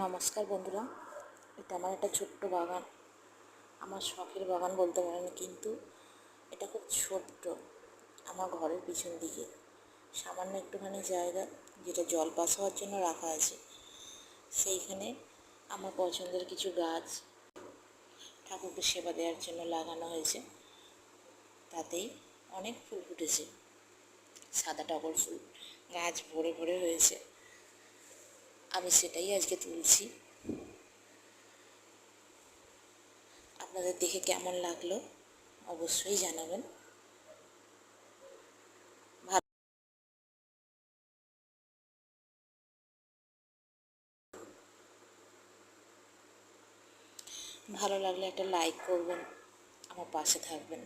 নমস্কার বন্ধুরা, এটা আমার একটা ছোট্ট বাগান। আমার শখের বাগান বলতে পারেন, কিন্তু এটা খুব ছোট্ট। আমার ঘরের পিছন দিকে সামান্য একটুখানি জায়গা, যেটা জল পাস হওয়ার জন্য রাখা আছে। সেইখানে আমার পছন্দের কিছু গাছ ঠাকুরকে সেবা দেওয়ার জন্য লাগানো হয়েছে। তাতেই অনেক ফুল ফুটেছে, সাদা টগর ফুল গাছ ভরে ভরে হয়েছে। আমি সেটাই আজকে তুলছি। আপনাদের দেখে কেমন লাগলো অবশ্যই জানাবেন। ভালো লাগলে একটা লাইক করবেন, আমার পাশে থাকবেন।